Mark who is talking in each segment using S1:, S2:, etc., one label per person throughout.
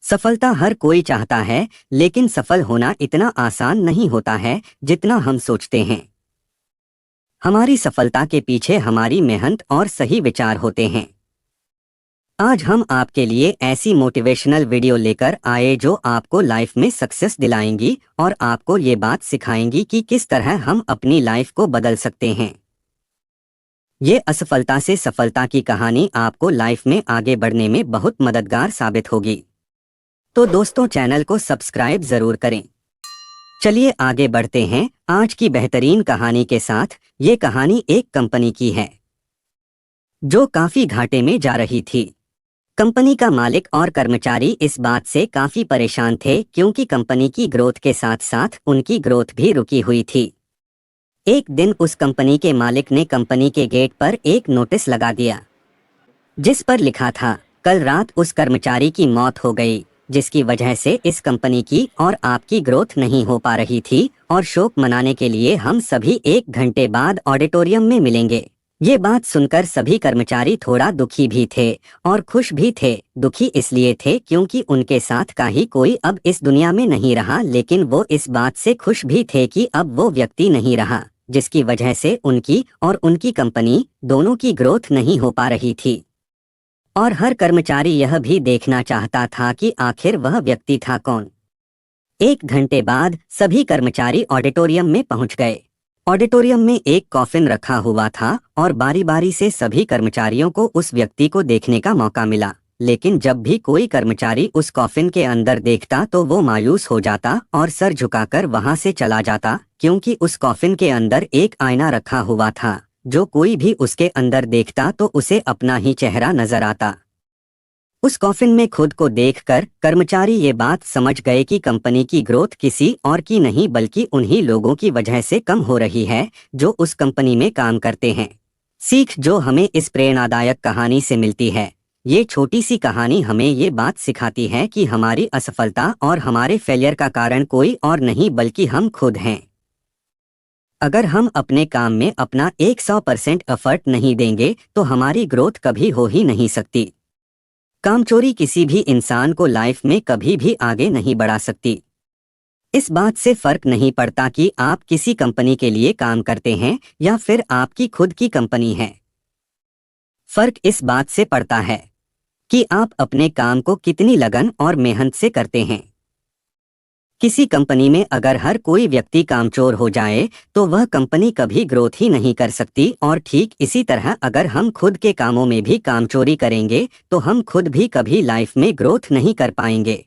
S1: सफलता हर कोई चाहता है, लेकिन सफल होना इतना आसान नहीं होता है जितना हम सोचते हैं। हमारी सफलता के पीछे हमारी मेहनत और सही विचार होते हैं। आज हम आपके लिए ऐसी मोटिवेशनल वीडियो लेकर आए जो आपको लाइफ में सक्सेस दिलाएंगी और आपको ये बात सिखाएंगी कि किस तरह हम अपनी लाइफ को बदल सकते हैं। ये असफलता से सफलता की कहानी आपको लाइफ में आगे बढ़ने में बहुत मददगार साबित होगी। तो दोस्तों, चैनल को सब्सक्राइब जरूर करें। चलिए आगे बढ़ते हैं आज की बेहतरीन कहानी के साथ। ये कहानी एक कंपनी की है जो काफी घाटे में जा रही थी। कंपनी का मालिक और कर्मचारी इस बात से काफी परेशान थे क्योंकि कंपनी की ग्रोथ के साथ साथ उनकी ग्रोथ भी रुकी हुई थी। एक दिन उस कंपनी के मालिक ने कंपनी के गेट पर एक नोटिस लगा दिया जिस पर लिखा था, कल रात उस कर्मचारी की मौत हो गई, जिसकी वजह से इस कंपनी की और आपकी ग्रोथ नहीं हो पा रही थी और शोक मनाने के लिए हम सभी 1 घंटे बाद ऑडिटोरियम में मिलेंगे। ये बात सुनकर सभी कर्मचारी थोड़ा दुखी भी थे और खुश भी थे। दुखी इसलिए थे क्योंकि उनके साथ का ही कोई अब इस दुनिया में नहीं रहा, लेकिन वो इस बात से खुश भी थे कि अब वो व्यक्ति नहीं रहा जिसकी वजह से उनकी और उनकी कंपनी दोनों की ग्रोथ नहीं हो पा रही थी। और हर कर्मचारी यह भी देखना चाहता था कि आखिर वह व्यक्ति था कौन। 1 घंटे बाद सभी कर्मचारी ऑडिटोरियम में पहुंच गए। ऑडिटोरियम में एक कॉफिन रखा हुआ था और बारी बारी से सभी कर्मचारियों को उस व्यक्ति को देखने का मौका मिला, लेकिन जब भी कोई कर्मचारी उस कॉफिन के अंदर देखता तो वो मायूस हो जाता और सर झुकाकर वहां से चला जाता, क्योंकि उस कॉफिन के अंदर एक आईना रखा हुआ था। जो कोई भी उसके अंदर देखता तो उसे अपना ही चेहरा नजर आता। उस कॉफिन में खुद को देखकर कर्मचारी ये बात समझ गए कि कंपनी की ग्रोथ किसी और की नहीं बल्कि उन्हीं लोगों की वजह से कम हो रही है जो उस कंपनी में काम करते हैं। सीख जो हमें इस प्रेरणादायक कहानी से मिलती है, ये छोटी सी कहानी हमें ये बात सिखाती है कि हमारी असफलता और हमारे फेलियर का कारण कोई और नहीं बल्कि हम खुद हैं। अगर हम अपने काम में अपना 100% एफर्ट नहीं देंगे तो हमारी ग्रोथ कभी हो ही नहीं सकती। कामचोरी किसी भी इंसान को लाइफ में कभी भी आगे नहीं बढ़ा सकती। इस बात से फर्क नहीं पड़ता कि आप किसी कंपनी के लिए काम करते हैं या फिर आपकी खुद की कंपनी है। फर्क इस बात से पड़ता है कि आप अपने काम को कितनी लगन और मेहनत से करते हैं। किसी कंपनी में अगर हर कोई व्यक्ति कामचोर हो जाए तो वह कंपनी कभी ग्रोथ ही नहीं कर सकती, और ठीक इसी तरह अगर हम खुद के कामों में भी कामचोरी करेंगे तो हम खुद भी कभी लाइफ में ग्रोथ नहीं कर पाएंगे।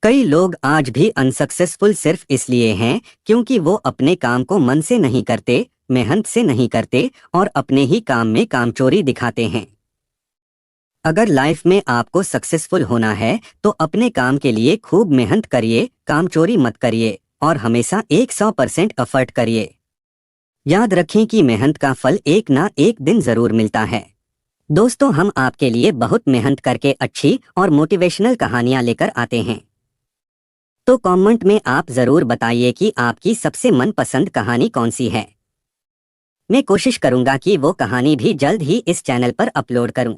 S1: कई लोग आज भी अनसक्सेसफुल सिर्फ इसलिए हैं क्योंकि वो अपने काम को मन से नहीं करते, मेहनत से नहीं करते और अपने ही काम में कामचोरी दिखाते हैं। अगर लाइफ में आपको सक्सेसफुल होना है तो अपने काम के लिए खूब मेहनत करिए, कामचोरी मत करिए और हमेशा 100% एफर्ट करिए। याद रखें कि मेहनत का फल एक ना एक दिन जरूर मिलता है। दोस्तों, हम आपके लिए बहुत मेहनत करके अच्छी और मोटिवेशनल कहानियां लेकर आते हैं। तो कमेंट में आप जरूर बताइए कि आपकी सबसे मनपसंद कहानी कौन सी है। मैं कोशिश करूंगा कि वो कहानी भी जल्द ही इस चैनल पर अपलोड करूं।